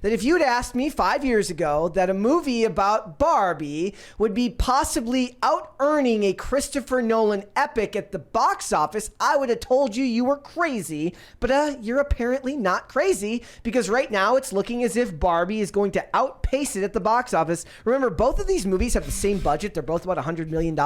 that if you had asked me 5 years ago that a movie about Barbie would be possibly out-earning a Christopher Nolan epic at the box office, I would have told you were crazy. But you're apparently not crazy, because right now it's looking as if Barbie is going to outpace it at the box office. Remember, both of these movies have the same budget. They're both about $100 million.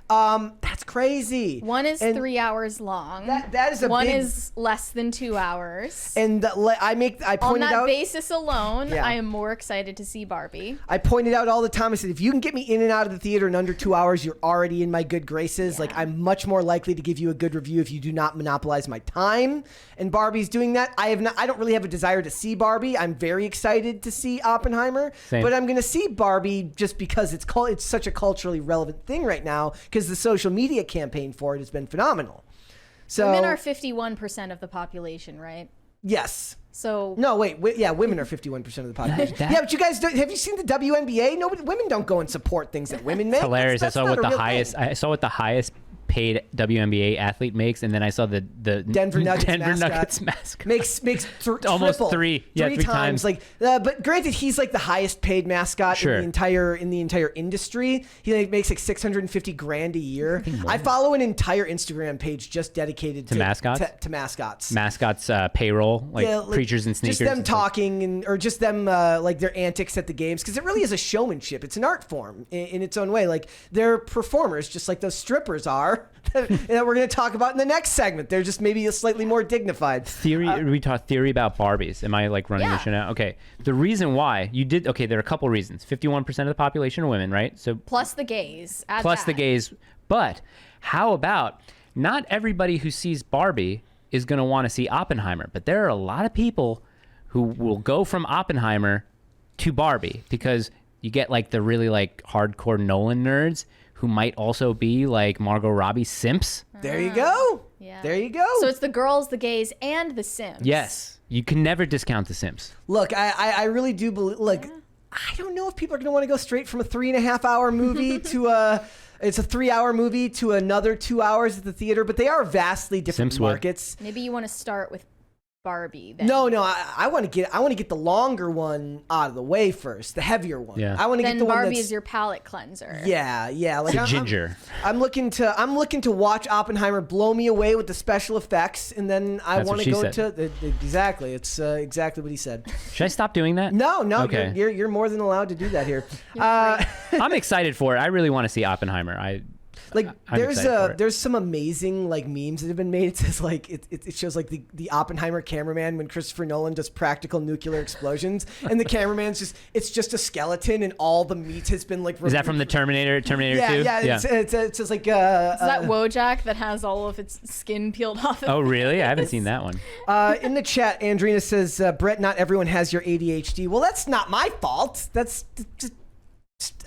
That's crazy. One is 3 hours long. That is one is less than 2 hours. And I pointed out on that basis alone, I am more excited to see Barbie. I pointed out all the time. I said, if you can get me in and out of the theater in under 2 hours, you're already in my good graces. Like, I'm much more likely to give you a good review if you do not monopolize my time. And Barbie's doing that. I don't really have a desire to see Barbie. I'm very excited to see Oppenheimer. Same. But I'm going to see Barbie just because it's such a culturally relevant thing right now, because the social media campaign for it has been phenomenal. So women are 51% of the population, right? Yes. So no, wait, women are 51% of the population. Yeah, but you guys have you seen the WNBA? Women don't go and support things that women make. Hilarious. That's I saw not what a the real highest. thing. I saw what the highest paid WNBA athlete makes, and then I saw the Denver Nuggets mascot makes almost triple, three times. Like, but granted, he's like the highest paid mascot in the entire industry. He makes like $650,000 a year. I follow an entire Instagram page just dedicated to mascots. To mascots. Mascots payroll, like preachers and sneakers. Just them talking or just them like their antics at the games, because it really is a showmanship. It's an art form in its own way. Like, they're performers, just like those strippers are. That we're going to talk about in the next segment. They're just maybe a slightly more dignified. We talk theory about Barbies. Am I like running the show now? Okay. The reason why you did, there are a couple reasons. 51% of the population are women, right? So plus the gays. The gays. But how about not everybody who sees Barbie is going to want to see Oppenheimer, but there are a lot of people who will go from Oppenheimer to Barbie, because you get like the really like hardcore Nolan nerds who might also be like Margot Robbie simps. There you go. Yeah. There you go. So it's the girls, the gays, and the simps. Yes. You can never discount the simps. Look, I really do believe, like, I don't know if people are going to want to go straight from a 3.5 hour movie to it's a 3 hour movie to another 2 hours at the theater, but they are vastly different markets. Maybe you want to start with Barbie then. No, I want to get the longer one out of the way first, the heavier one. Yeah. I want to get the one Barbie is your palate cleanser. Yeah. Like it's ginger. I'm looking to watch Oppenheimer blow me away with the special effects, and then I want to go to exactly. It's exactly what he said. Should I stop doing that? No. Okay. You're more than allowed to do that here. I'm excited for it. I really want to see Oppenheimer. There's some amazing like memes that have been made. It says like it shows like the Oppenheimer cameraman when Christopher Nolan does practical nuclear explosions, and the cameraman's just a skeleton, and all the meat has been like. Is that from the Terminator 2? Yeah. It says like. Is that Wojak that has all of its skin peeled off? Oh really? I haven't seen that one. In the chat, Andrina says, Brett, not everyone has your ADHD. Well, that's not my fault. That's just.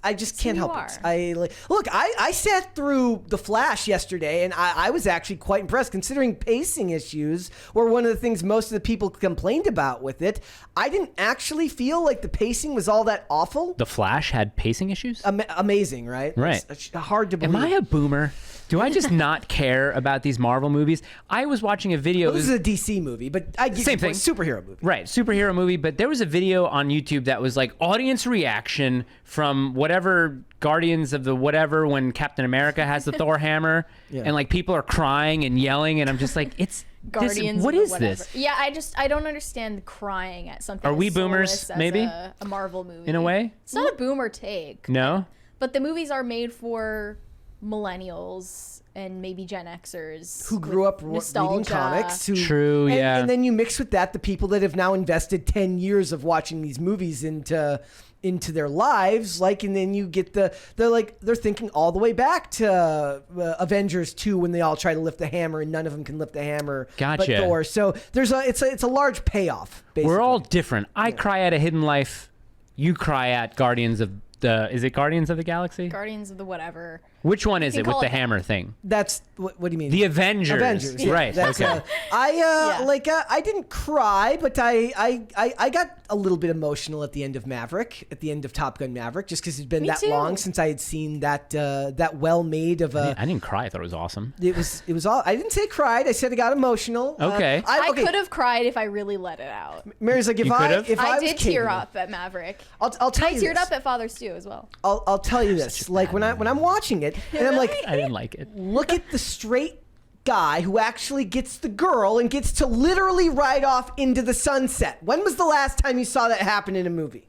I just can't help it. I sat through The Flash yesterday, and I was actually quite impressed, considering pacing issues were one of the things most of the people complained about with it. I didn't actually feel like the pacing was all that awful. The Flash had pacing issues? Amazing, right? Right. It's hard to believe. Am I a boomer? Do I just not care about these Marvel movies? I was watching a video. Well, this is a DC movie, but I get same thing. Superhero movie. Right, superhero movie. But there was a video on YouTube that was like audience reaction from whatever Guardians of the whatever when Captain America has the Thor hammer, and like people are crying and yelling, and I'm just like, it's Guardians. What is this? Yeah, I don't understand crying at something. Are we boomers? Maybe a Marvel movie in a way. It's not a boomer take. No. But the movies are made for millennials and maybe Gen Xers who grew up reading comics. True, yeah. And then you mix with that the people that have now invested 10 years of watching these movies into their lives, and then you get they're thinking all the way back to Avengers 2 when they all try to lift the hammer and none of them can lift the hammer. Gotcha. But Thor. So it's a large payoff. Basically. We're all different. I cry at A Hidden Life. You cry at Guardians of is it Guardians of the Galaxy? Guardians of the whatever. Which one is You it can with call the it that. hammer thing? That's what do you mean? The Avengers. Avengers, yeah. Right. That's, Okay. I didn't cry, but I got a little bit emotional at the end of Maverick, at the end of Top Gun Maverick, just because it's been Me that too. long since I had seen that well made of a. I didn't cry. I thought it was awesome. It was all. I didn't say cried. I said I got emotional. Okay. I could have cried if I really let it out. Mary's like, if You I could've? if I I was did tear Katie, up at Maverick. I'll tell I you teared this. up at Father Stew as well. I'll tell you this. Like when I'm watching it, and I'm like, I didn't like it. look at the straight guy who actually gets the girl and gets to literally ride off into the sunset. When was the last time you saw that happen in a movie?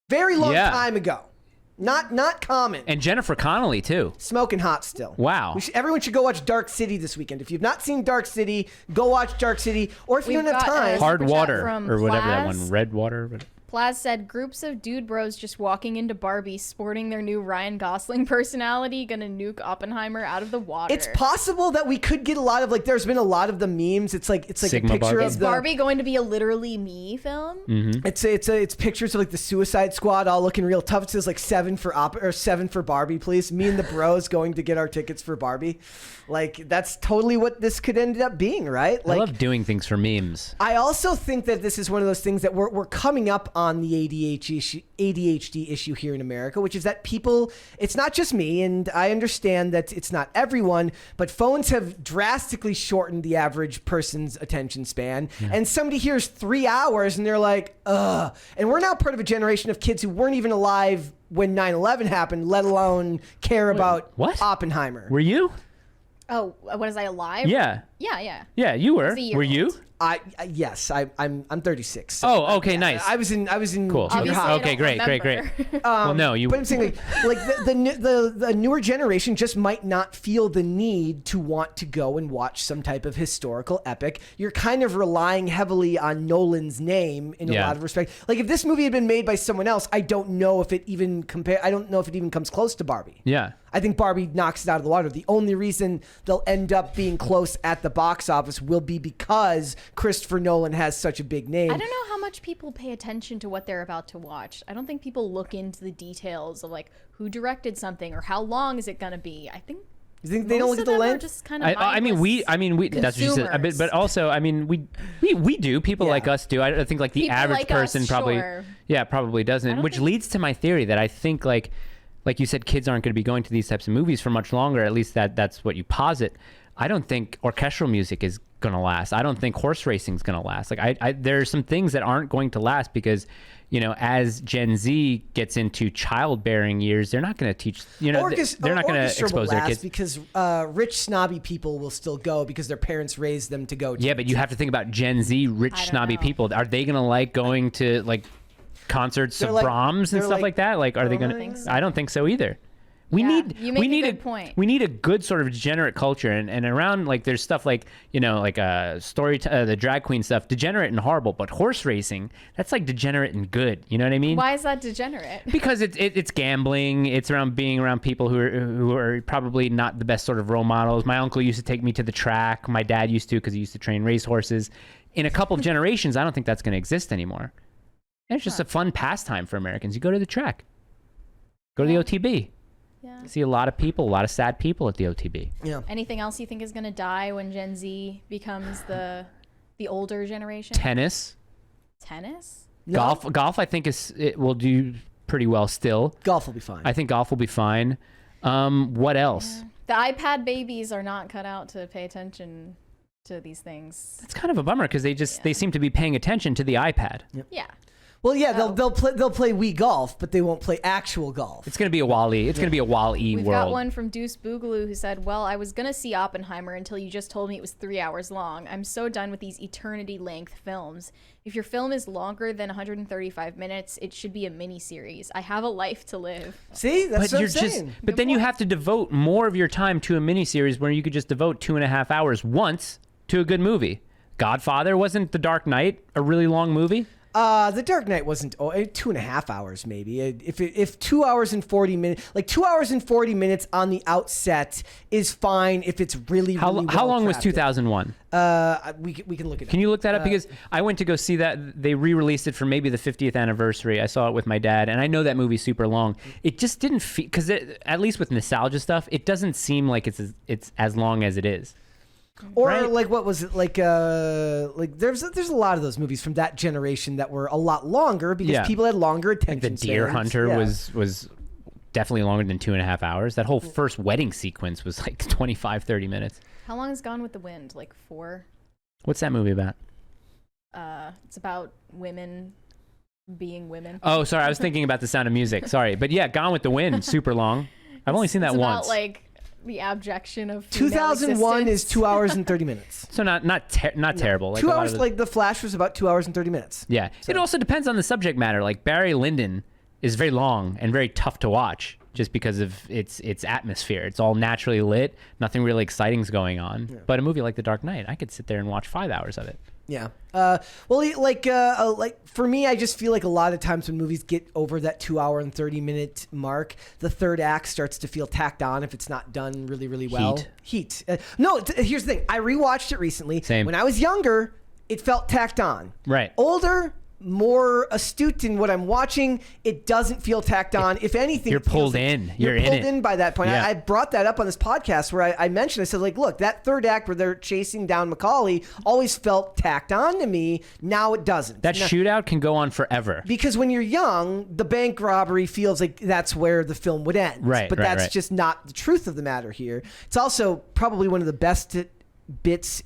Very long Yeah. time ago. Not common. And Jennifer Connelly too. Smoking hot still. Wow. Everyone should go watch Dark City this weekend. If you've not seen Dark City, go watch Dark City. Or if you We've don't have got, time, Hard Super chat Water from or whatever that Plaz. one. Red Water. But Plaz said, groups of dude bros just walking into Barbie sporting their new Ryan Gosling personality gonna nuke Oppenheimer out of the water. it's possible that we could get a lot of there's been a lot of the memes. It's like Sigma a picture Barbie. of Is the Barbie going to be a literally me film? It's pictures of like the Suicide Squad all looking real tough. It says like 7 for Barbie, please. Me and the bros going to get our tickets for Barbie. Like that's totally what this could end up being, right? Like I love doing things for memes. I also think that this is one of those things that we're coming up on the ADHD issue here in America, which is that people, it's not just me, and I understand that it's not everyone, but phones have drastically shortened the average person's attention span. And somebody hears 3 hours and they're like, ugh. And we're now part of a generation of kids who weren't even alive when 9/11 happened, let alone care about what? Oppenheimer. Were you? Oh, what is I alive? Yeah. Yeah. Yeah, you were. was a year Were you? old. Yes, I'm 36. So Oh, okay, nice. I was in Cool. junior Obviously, high. I Okay, don't great. remember. Well, no, you. But I'm saying like the newer generation just might not feel the need to want to go and watch some type of historical epic. You're kind of relying heavily on Nolan's name in a Yeah. lot of respect. Like if this movie had been made by someone else, I don't know if it even I don't know if it even comes close to Barbie. Yeah. I think Barbie knocks it out of the water. The only reason they'll end up being close at the box office will be because Christopher Nolan has such a big name. I don't know how much people pay attention to what they're about to watch. I don't think people look into the details of like who directed something or how long is it gonna be. I think You think they don't most look at of the them are length? just kind of I mean, we. That's what you said. consumers. But also, I mean, we do. People like us do. I think like the People average like us, person probably, sure. yeah, probably doesn't. don't Which think- leads to my theory that I think like you said, kids aren't going to be going to these types of movies for much longer. At least that's what you posit. I don't think orchestral music is going to last. I don't think horse racing is going to last. Like there are some things that aren't going to last because, you know, as Gen Z gets into childbearing years, they're not going to teach, you know, they're not going to orchestra will expose their last kids. because rich snobby people will still go because their parents raised them to go. Yeah, but you have to think about Gen Z, rich I don't snobby know. people. Are they going to like going to like concerts They're of like- Brahms and they're stuff like- like that? Like, are they I going don't think so. to? I don't think so either. We Yeah, need you make we a need good point. We need a good sort of degenerate culture, and around like there's stuff like, you know, like the drag queen stuff, degenerate and horrible, but horse racing, that's like degenerate and good. You know what I mean? Why is that degenerate? Because it's gambling. It's around being around people who are probably not the best sort of role models. My uncle used to take me to the track. My dad used to because he used to train racehorses. In a couple of generations, I don't think that's going to exist anymore. And it's just a fun pastime for Americans. You go to the track, go to the OTB. Yeah. See a lot of people, a lot of sad people at the OTB. Yeah. Anything else you think is gonna die when Gen Z becomes the older generation? Tennis, Tennis? No, golf. I think it will do pretty well still. golf will be fine. I think golf will be fine. What else? The iPad babies are not cut out to pay attention to these things. It's kind of a bummer because they seem to be paying attention to the iPad. Yeah. well, yeah, Oh. they'll play Wii golf, but they won't play actual golf. It's gonna be a Wall-E. It's gonna be a Wall-E We've world. got one from Deuce Boogaloo who said, well, I was going to see Oppenheimer until you just told me it was 3 hours long. I'm so done with these eternity-length films. If your film is longer than 135 minutes, it should be a mini-series. I have a life to live. See, that's But what you're I'm just. saying. But then you have to devote more of your time to a miniseries where you could just devote 2.5 hours once to a good movie. Godfather, wasn't The Dark Knight a really long movie? The Dark Knight wasn't 2.5 hours, maybe. If 2 hours and 40 minutes, like 2 hours and 40 minutes on the outset is fine if it's really, How really long was well-crafted. 2001? We can look it up. Can you look that up? Because I went to go see that. They re-released it for maybe the 50th anniversary. I saw it with my dad, and I know that movie's super long. It just didn't feel, because at least with nostalgia stuff, it doesn't seem like it's as long as it is. Or right? like, what was it like? There's a lot of those movies from that generation that were a lot longer because people had longer attention The Deer spans. Hunter Yeah. was definitely longer than 2.5 hours. That whole first wedding sequence was like 25, 30 minutes. How long is Gone with the Wind? Like 4? What's that movie about? It's about women being women. Oh, sorry. I was thinking about The Sound of Music. Sorry. But yeah, Gone with the Wind, super long. I've only seen that it's once. About like the abjection of female 2001 is existence. 2 hours and 30 minutes. So not terrible. Like 2 a lot hours, of like The Flash was about 2 hours and 30 minutes. Yeah. It also depends on the subject matter. Like Barry Lyndon is very long and very tough to watch just because of its atmosphere. It's all naturally lit. Nothing really exciting's going on. Yeah. But a movie like The Dark Knight, I could sit there and watch 5 hours of it. Yeah. Well, like for me, I just feel like a lot of times when movies get over that 2 hour and 30 minute mark, the third act starts to feel tacked on if it's not done really, really well. Heat. No, here's the thing. I rewatched it recently. Same. When I was younger, it felt tacked on. Right. Older, more astute in what I'm watching, it doesn't feel tacked on. If anything, You're it feels pulled like in. You're You're pulled in it. in by that point. Yeah. I brought that up on this podcast where I mentioned, I said, like, look, that third act where they're chasing down Macaulay always felt tacked on to me. Now it doesn't. That shootout can go on forever. Because when you're young, the bank robbery feels like that's where the film would end. Right, but right, that's right. just not the truth of the matter here. It's also probably one of the best bits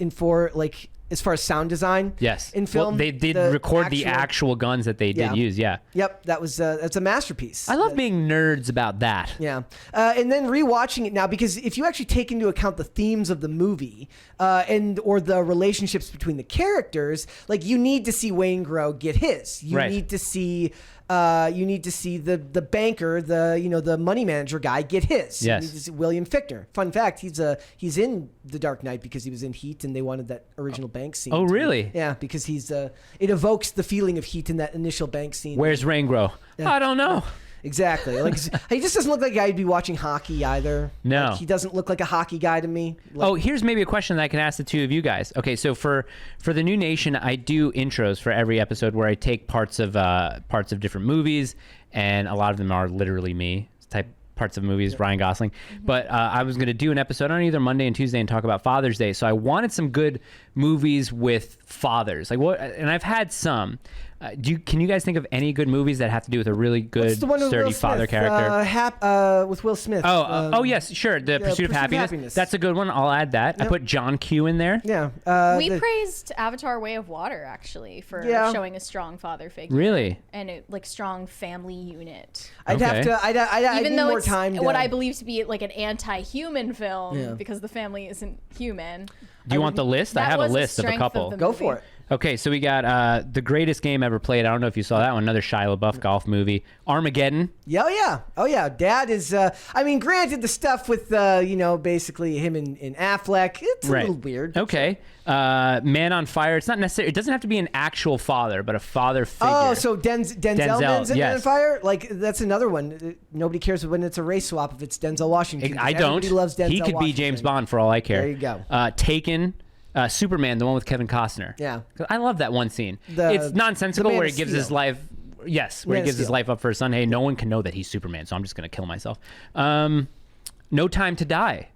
as far as sound design. Yes. In film. Well, they did the record the actual guns that they did use. Yeah. Yep. That's a masterpiece. I love being nerds about that. Yeah. And then rewatching it now, because if you actually take into account the themes of the movie or the relationships between the characters, like you need to see Wayne Grow get his. You Right. need to see the banker, the money manager guy get his. Yes. You need to see William Fichtner. Fun fact, he's in The Dark Knight because he was in Heat and they wanted that original bank scene. Oh, really? Yeah, because it evokes the feeling of Heat in that initial bank scene. Where's Rain Grow? Yeah. I don't know. Exactly. Like he just doesn't look like a guy who'd be watching hockey either. No. Like, he doesn't look like a hockey guy to me. Like, Here's maybe a question that I can ask the two of you guys. Okay, so for the New Nation, I do intros for every episode where I take parts of different movies, and a lot of them are literally me type parts of movies, Ryan Gosling. But I was going to do an episode on either Monday and Tuesday and talk about Father's Day. So I wanted some good movies with fathers. Like what? And I've had some. Can you guys think of any good movies that have to do with a really good, what's the one with sturdy Will father Smith? character? With Will Smith. Yes, sure. The Pursuit of Happiness. That's a good one. I'll add that. Yep. I put John Q in there. Yeah. We praised Avatar: Way of Water actually for showing a strong father figure. Really? And a strong family unit. I'd have to. I'd Even need though more it's time. what I believe to be like an anti-human film because the family isn't human. Do you want the list? I have a list of a couple. Go for it. Okay, so we got The Greatest Game Ever Played. I don't know if you saw that one. Another Shia LaBeouf golf movie. Armageddon. Oh yeah. Dad is. Granted, the stuff with basically him and Affleck, it's a little weird. Okay. Man on Fire. It's not necessarily. It doesn't have to be an actual father, but a father figure. Oh, so Denzel Man's in Man on Fire? Like that's another one. Nobody cares when it's a race swap if it's Denzel Washington. I don't. Everybody loves Denzel He could Washington. be James Bond for all I care. There you go. Taken. Superman, the one with Kevin Costner. Yeah. I love that one scene. It's nonsensical where he gives his life. Yes, where he gives his life up for his son. Hey, no one can know that he's Superman, so I'm just going to kill myself. No Time to Die.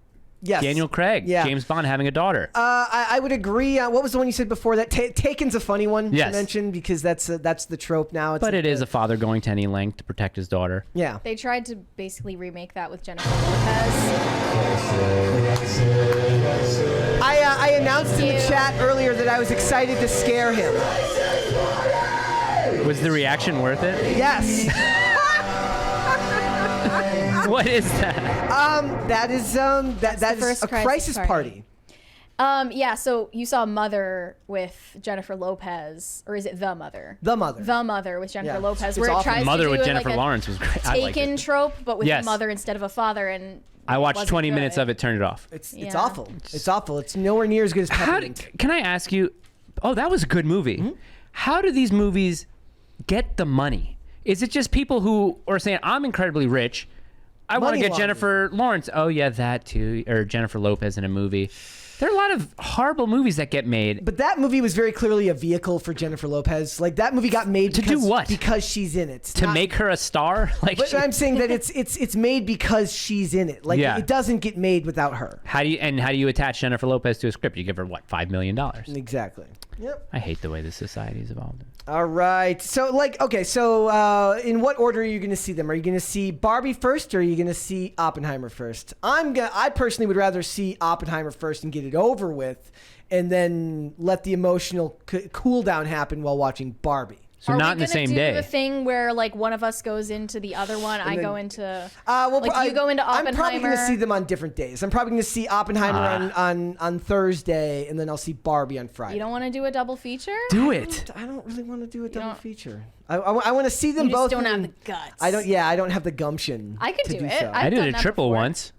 Yes. Daniel Craig. Yeah. James Bond having a daughter. I would agree. What was the one you said before that? Taken's a funny one Yes. to mention because that's the trope now. It's But like it is a father going to any length to protect his daughter. Yeah. They tried to basically remake that with Jennifer Lopez. I announced in the chat earlier that I was excited to scare him. Was the reaction worth it? Yes. What is that? That is a crisis party. So you saw Mother with Jennifer Lopez, or is it The Mother? The Mother. The Mother with Jennifer Yeah. Lopez, It's where it awful. tries Mother to do with it Jennifer like Lawrence was great. I liked Taken it. trope, but with Yes. a mother instead of a father, and I watched wasn't 20 good. minutes of it, turned it off. It's Yeah. awful. It's awful. It's nowhere near as good as Peppermint. Can I ask you? Oh, that was a good movie. Mm-hmm. How do these movies get the money? Is it just people who are saying, I'm incredibly rich, I want to Money get laundering. Jennifer Lawrence? Oh yeah, that too, or Jennifer Lopez in a movie. There are a lot of horrible movies that get made. But that movie was very clearly a vehicle for Jennifer Lopez. Like that movie got made To do what? Because she's in it. To make her a star? Like, But I'm saying that it's made because she's in it. Like Yeah. it doesn't get made without her. how do you attach Jennifer Lopez to a script? You give her what, $5 million? Exactly. Yep. I hate the way the society's evolved. All right. So in what order are you going to see them? Are you going to see Barbie first, or are you going to see Oppenheimer first? I personally would rather see Oppenheimer first and get it over with, and then let the emotional cool down happen while watching Barbie. So not in the same Are we gonna day. do the thing where like one of us goes into the other one? I then- go into Well, you go into I'm probably Oppenheimer. going to see them on different days. I'm probably going to see Oppenheimer on Thursday, and then I'll see Barbie on Friday. You don't want to do a double feature? Do it. I don't really want to do a double don't- feature. I want to see them You just both. don't have and the guts. I don't. Yeah, I don't have the gumption. I could to do it. so. I I've did done a that triple before. once.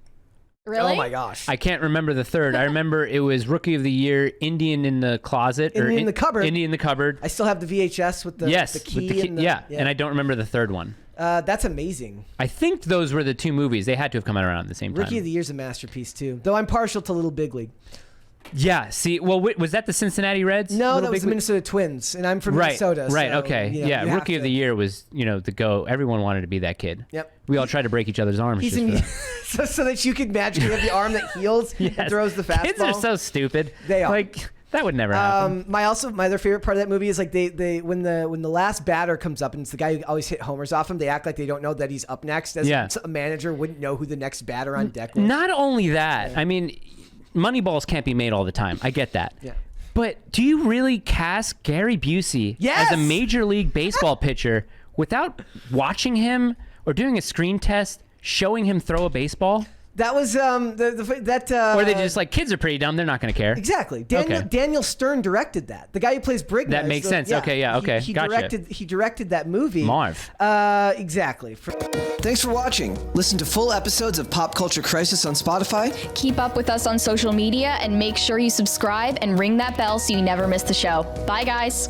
Really? Oh my gosh. I can't remember the third. I remember it was Rookie of the Year, Indian in the closet. Indian in the cupboard. Indian in the cupboard. I still have the VHS with the Yes. the with key. the key. and the, Yeah. And I don't remember the third one. that's amazing. I think those were the two movies. They had to have come out around the same time. Rookie of the Year's a masterpiece too. Though I'm partial to Little Big League. Yeah. See, well, was that the Cincinnati Reds? No, Little that was Big the League? Minnesota Twins, and I'm from Right. Minnesota. Right. so, Okay. you know, you have Rookie of to- the Year was, the go. Everyone wanted to be that kid. Yep. We all tried to break each other's arms. He's just in, for that. so that you could magically have the arm that heals and Yes. throws the fastball. Kids are so stupid. They are. Like, that would never happen. My other favorite part of that movie is like they when the last batter comes up, and it's the guy who always hit homers off him. They act like they don't know that he's up next. As Yeah. a manager wouldn't know who the next batter on deck was. Not only that, I mean, Moneyballs can't be made all the time. I get that. Yeah. But do you really cast Gary Busey Yes! as a Major League Baseball pitcher without watching him or doing a screen test showing him throw a baseball? That was that. Or they just like, kids are pretty dumb, they're not going to care. Exactly. Okay. Daniel Stern directed that. The guy who plays Briggs. That makes sense. Okay, yeah, okay, He gotcha. directed that movie. Marv. Exactly. Thanks for watching. Listen to full episodes of Pop Culture Crisis on Spotify. Keep up with us on social media and make sure you subscribe and ring that bell so you never miss the show. Bye, guys.